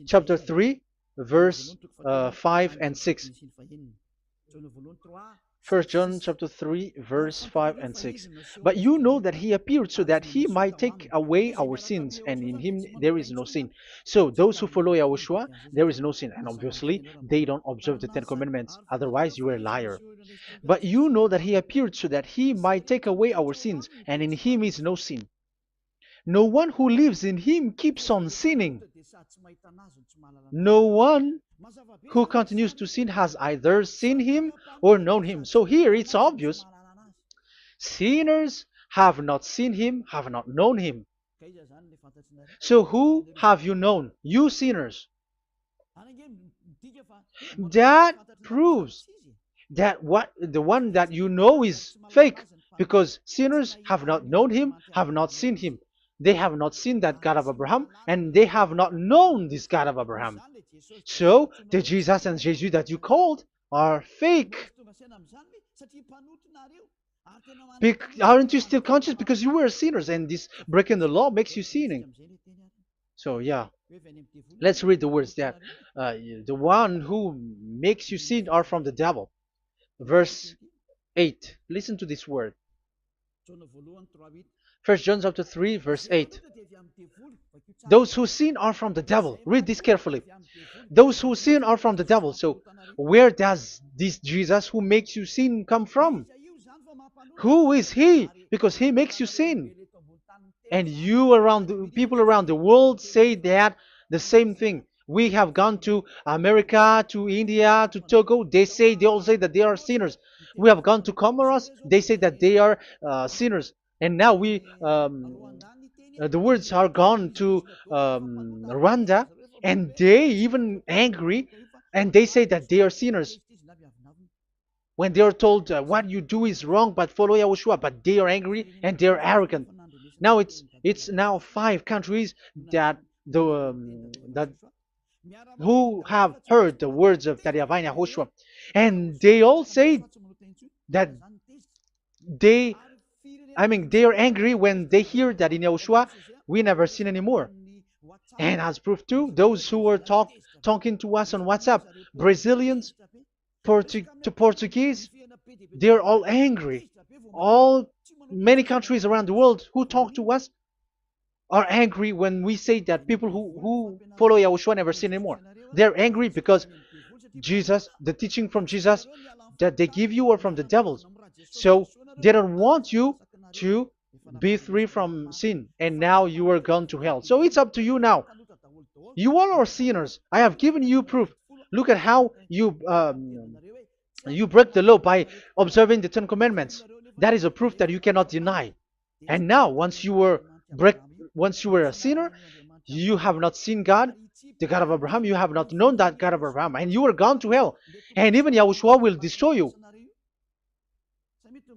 Speaker 1: chapter 3, verse 5 and 6. 1 John chapter 3, verse 5 and 6. But you know that he appeared so that he might take away our sins, and in him there is no sin. So those who follow YAHOSHUAH, there is no sin. And obviously, they don't observe the Ten Commandments. Otherwise, you are a liar. But you know that he appeared so that he might take away our sins, and in him is no sin. No one who lives in him keeps on sinning. No one who continues to sin has either seen him or known him. So here it's obvious. Sinners have not seen him, have not known him. So who have you known? You sinners. That proves that the one that you know is fake, because sinners have not known him, have not seen him. They have not seen that God of Abraham, and they have not known this God of Abraham. So the Jesus and Jesus that you called are fake. Aren't you still conscious? Because you were sinners, and this breaking the law makes you sinning. So yeah, let's read the words that the one who makes you sin are from the devil. Verse 8. Listen to this word. 1 John chapter 3, verse 8. Those who sin are from the devil. Read this carefully. Those who sin are from the devil. So where does this Jesus who makes you sin come from? Who is he? Because he makes you sin. And people around the world say that the same thing. We have gone to America, to India, to Togo. They all say that they are sinners. We have gone to Comoros. They say that they are sinners. And now the words are gone to Rwanda, and they even angry, and they say that they are sinners. When they are told what you do is wrong, but follow YAHOSHUAH, but they are angry and they are arrogant. Now it's now 5 countries that who have heard the words of YAHVAH and YAHOSHUAH, and they all say that they are angry when they hear that in YAHOSHUAH we never sin anymore. And as proof too, those who were talking to us on WhatsApp, Brazilians, Portuguese, they're all angry. Many countries around the world who talk to us are angry when we say that people who follow Yahushua never sin anymore. They're angry because Jesus, the teaching from Jesus that they give you are from the devils. So they don't want you to be free from sin, and now you are gone to hell. So it's up to you now. You all are sinners. I have given you proof. Look at how you break the law by observing the Ten Commandments. That is a proof that you cannot deny. And now, break, once you were a sinner, you have not seen God, the God of Abraham. You have not known that God of Abraham, and you are gone to hell. And even Yahushua will destroy you.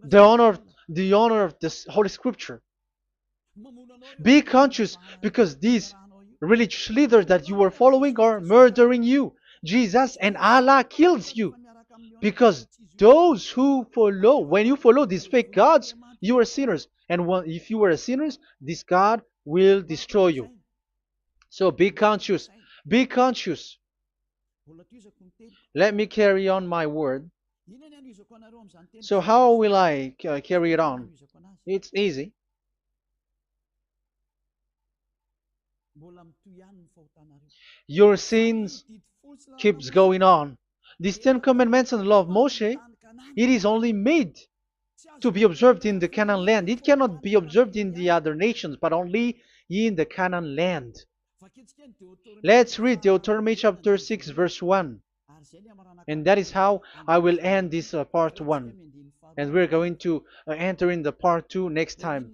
Speaker 1: The honor, the honor of this Holy Scripture. Be conscious because these religious leaders that you are following are murdering you. Jesus and Allah kills you because those who follow, when you follow these fake gods, you are sinners. And if you are a sinner, this God will destroy you. So be conscious. Be conscious. Let me carry on my word. So how will I carry it on? It's easy. Your sins keeps going on. These Ten Commandments and the law of Moshe, it is only made to be observed in the Canaan land. It cannot be observed in the other nations, but only in the Canaan land. Let's read Deuteronomy chapter 6 verse 1. And that is how I will end this part 1. And we're going to enter in the part 2 next time.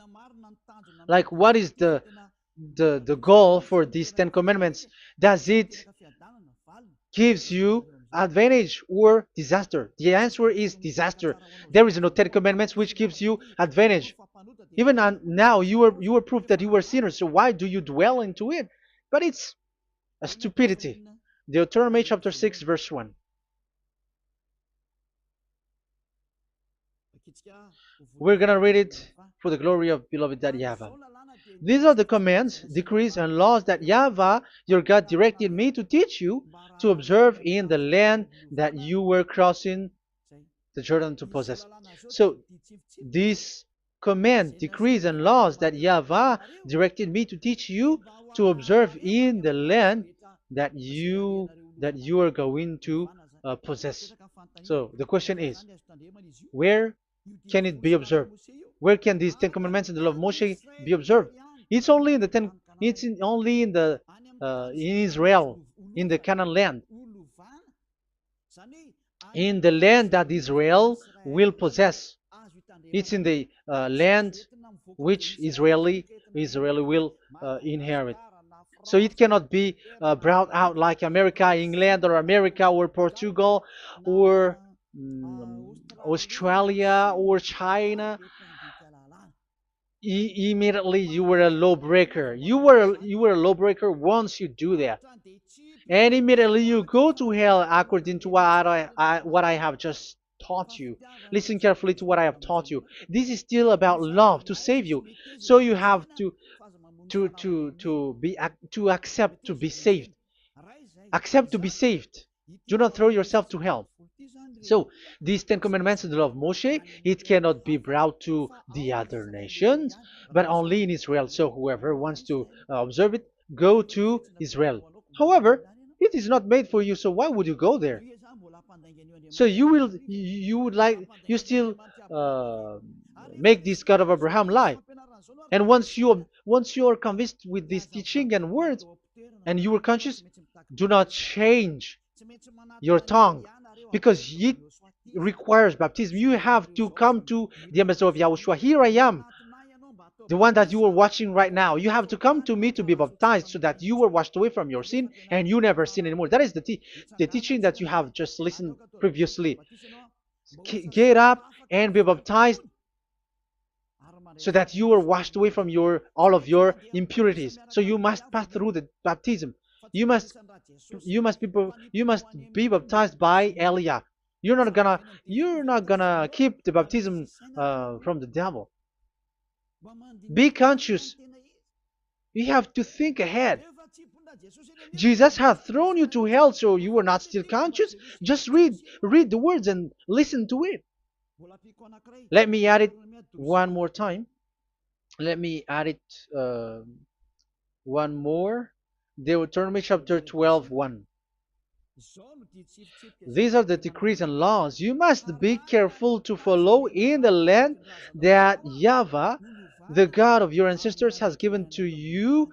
Speaker 1: Like, what is the goal for these Ten Commandments? Does it gives you advantage or disaster? The answer is disaster. There is no Ten Commandments which gives you advantage. Even now, you are proof that you are sinners. So why do you dwell into it? But it's a stupidity. Deuteronomy chapter 6 verse 1. We're gonna read it for the glory of beloved Daddy Yahvah. These are the commands, decrees, and laws that Yahvah, your God, directed me to teach you to observe in the land that you were crossing the Jordan to possess. So, these command, decrees, and laws that Yahvah directed me to teach you to observe in the land that you are going to possess. So, the question is, where can it be observed? Where can these Ten Commandments and the law of Moshe be observed? It's only in the only in the in Israel, in the Canaan land, in the land that Israel will possess. It's in the land which Israeli will inherit. So it cannot be brought out like America, England, or America, or Portugal, or Australia, or China. Immediately you were a lawbreaker. You were a lawbreaker once you do that, and immediately you go to hell according to what I have just taught you. Listen carefully to what I have taught you. This is still about love to save you. So you have to accept to be saved. Accept to be saved. Do not throw yourself to hell. So these Ten Commandments and the law of Moshe, it cannot be brought to the other nations, but only in Israel. So whoever wants to observe it, go to Israel. However, it is not made for you, so why would you go there? So you still make this God of Abraham lie. And once you are convinced with this teaching and words, and you are conscious, do not change your tongue, because it requires baptism. You have to come to the ambassador of Yahushua. Here I am, the one that you are watching right now. You have to come to me to be baptized so that you are washed away from your sin and you never sin anymore. That is the teaching that you have just listened previously. Get up and be baptized so that you are washed away from all of your impurities. So you must pass through the baptism. You must be baptized by Elia. You're not gonna keep the baptism from the devil. Be conscious. You have to think ahead. Jesus has thrown you to hell, so you are not still conscious. Just read the words and listen to it. Let me add it one more time. Let me add it One more. Deuteronomy chapter 12:1. These are the decrees and laws you must be careful to follow in the land that YAHVAH, the God of your ancestors, has given to you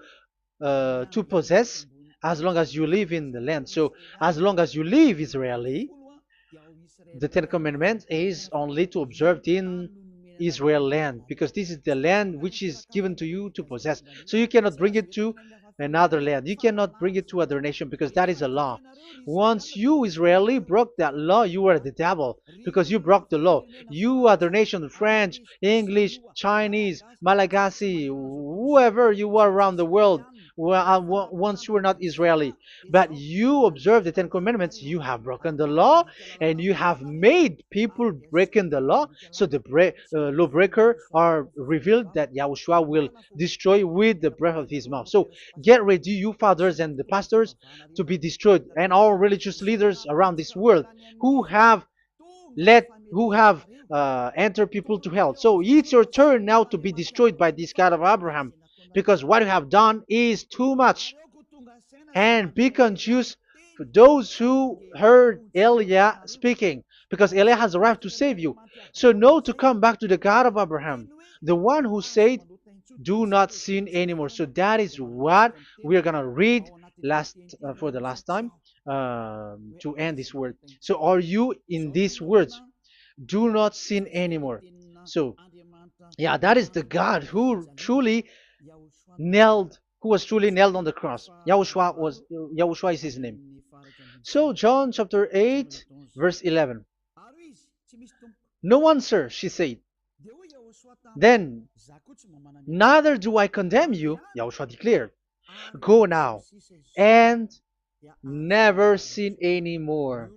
Speaker 1: to possess as long as you live in the land. So, as long as you live Israeli, the Ten Commandments is only to observe in Israel land, because this is the land which is given to you to possess. So you cannot bring it to another land. You cannot bring it to other nation, because that is a law. Once you Israeli broke that law, you are the devil, because you broke the law. You other nation, French, English, Chinese, Malagasy, whoever you are around the world, once you are not Israeli, but you observe the Ten Commandments, you have broken the law, and you have made people breaking the law. So the lawbreaker are revealed that Yahushua will destroy with the breath of his mouth. So get ready, you fathers and the pastors, to be destroyed, and all religious leaders around this world who have entered people to hell. So it's your turn now to be destroyed by this God of Abraham, because what you have done is too much. And be conscious for those who heard Eliah speaking, because Eliah has arrived to save you. So know to come back to the God of Abraham, the one who said, do not sin anymore. So that is what we're going to read for the last time, to end this word. So are you in these words? Do not sin anymore. So yeah, that is the God who was truly nailed on the cross. Yahushua is his name. So John chapter 8 verse 11. No one, sir, she said. Then, neither do I condemn you, Yahushua declared. Go now and never sin anymore.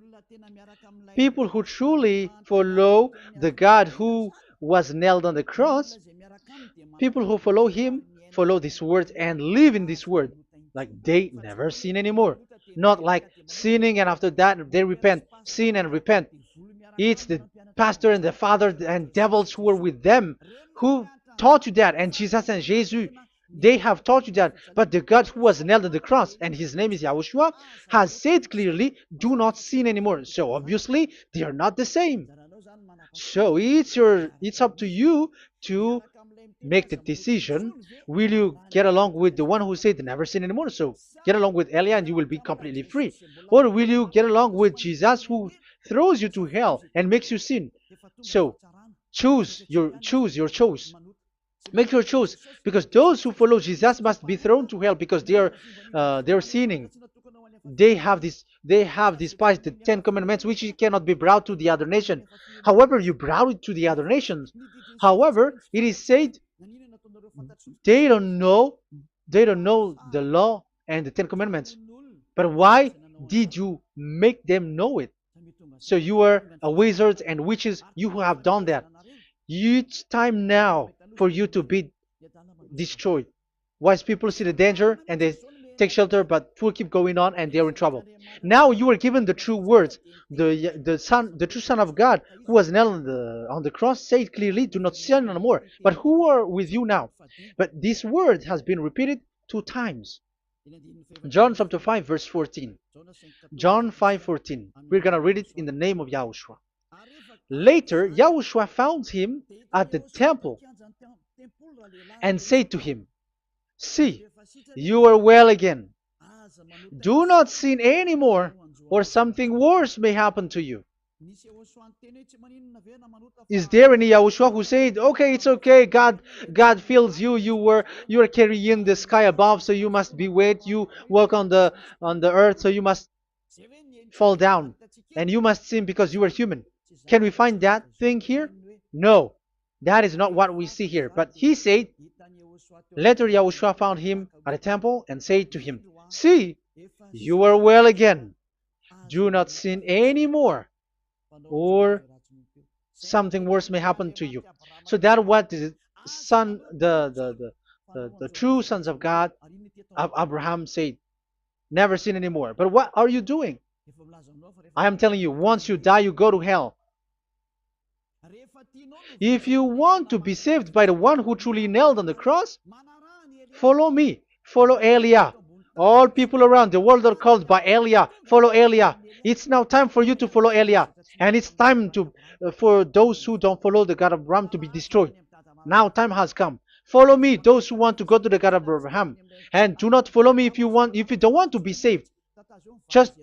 Speaker 1: People who truly follow the God who was nailed on the cross, people who follow him, follow this word and live in this word, like they never sin anymore. Not like sinning and after that they repent, sin and repent. It's the pastor and the father and devils who are with them who taught you that, and Jesus and Jesus, they have taught you that. But the God who was nailed on the cross, and his name is Yahushua, has said clearly, do not sin anymore. So obviously they are not the same. So it's up to you to make the decision. Will you get along with the one who said never sin anymore? So get along with Eliah and you will be completely free. Or will you get along with Jesus who throws you to hell and makes you sin? So choose your choice. Make your choice, because those who follow Jesus must be thrown to hell, because they are sinning. They have despised the Ten Commandments, which cannot be brought to the other nation. However, you brought it to the other nations. However, it is said they don't know the law and the Ten Commandments. But why did you make them know it? So you are a wizards and witches, you who have done that. It's time now for you to be destroyed. Wise people see the danger and they take shelter, but fool keep going on and they're in trouble. Now you are given the true words. The true Son of God, who was nailed on the cross, said clearly, "Do not sin no more." But who are with you now? But this word has been repeated 2 times. John chapter 5 verse 14. John 5:14. We're gonna read it in the name of Yahushua. Later, Yahushua found him at the temple and said to him, "See, you are well again. Do not sin anymore, or something worse may happen to you." Is there any Yahushua who said, "Okay, it's okay, God feels you. You are carrying the sky above, so you must be wet. You walk on the earth, so you must fall down, and you must sin because you are human"? Can we find that thing here? No, that is not what we see here. But he said, later Yahushua found him at a temple and said to him, "See, you are well again. Do not sin anymore, or something worse may happen to you." So that what the son, the true sons of God, of Abraham said, never sin anymore. But what are you doing? I am telling you, once you die, you go to hell. If you want to be saved by the one who truly nailed on the cross, follow me. Follow Elia. All people around the world are called by Elia. Follow Elia. It's now time for you to follow Elia. And it's time to for those who don't follow the God of Abraham to be destroyed. Now time has come. Follow me, those who want to go to the God of Abraham. And do not follow me if you don't want to be saved. Just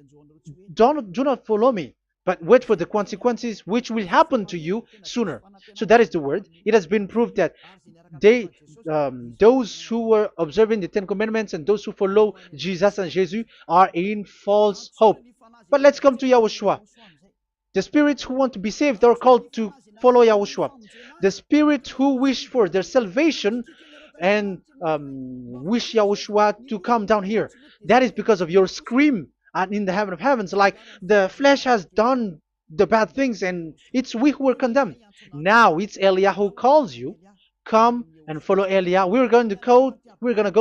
Speaker 1: do not follow me, but wait for the consequences which will happen to you sooner. So that is the word. It has been proved that they those who were observing the Ten Commandments and those who follow Jesus and Jesus are in false hope. But let's come to Yahushua. The spirits who want to be saved are called to follow Yahushua. The spirits who wish for their salvation and wish Yahushua to come down here. That is because of your scream and in the heaven of heavens, like the flesh has done the bad things and it's we who are condemned. Now it's Eliah who calls you. Come and follow Eliah. We're going to go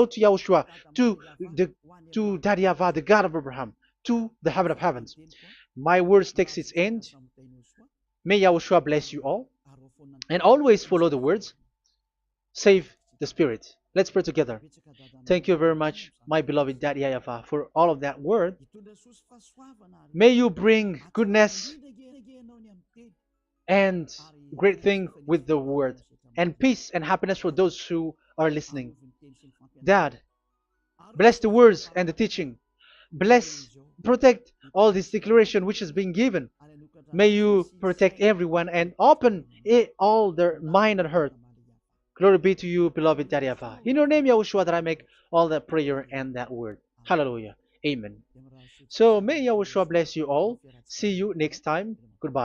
Speaker 1: to Yahushua, to the to Daddy YAHVAH, the God of Abraham, to the heaven of heavens. My words takes its end. May Yahushua bless you all. And always follow the words. Save the spirit. Let's pray together. Thank you very much, my beloved Daddy YAHVAH, for all of that word. May you bring goodness and great thing with the word, and peace and happiness for those who are listening. Dad, bless the words and the teaching. Bless, protect all this declaration which is being given. May you protect everyone and open all their mind and heart. Glory be to you, beloved Daddy YAHVAH. In your name, Yahushua, that I make all that prayer and that word. Hallelujah. Amen. So may Yahushua bless you all. See you next time. Goodbye.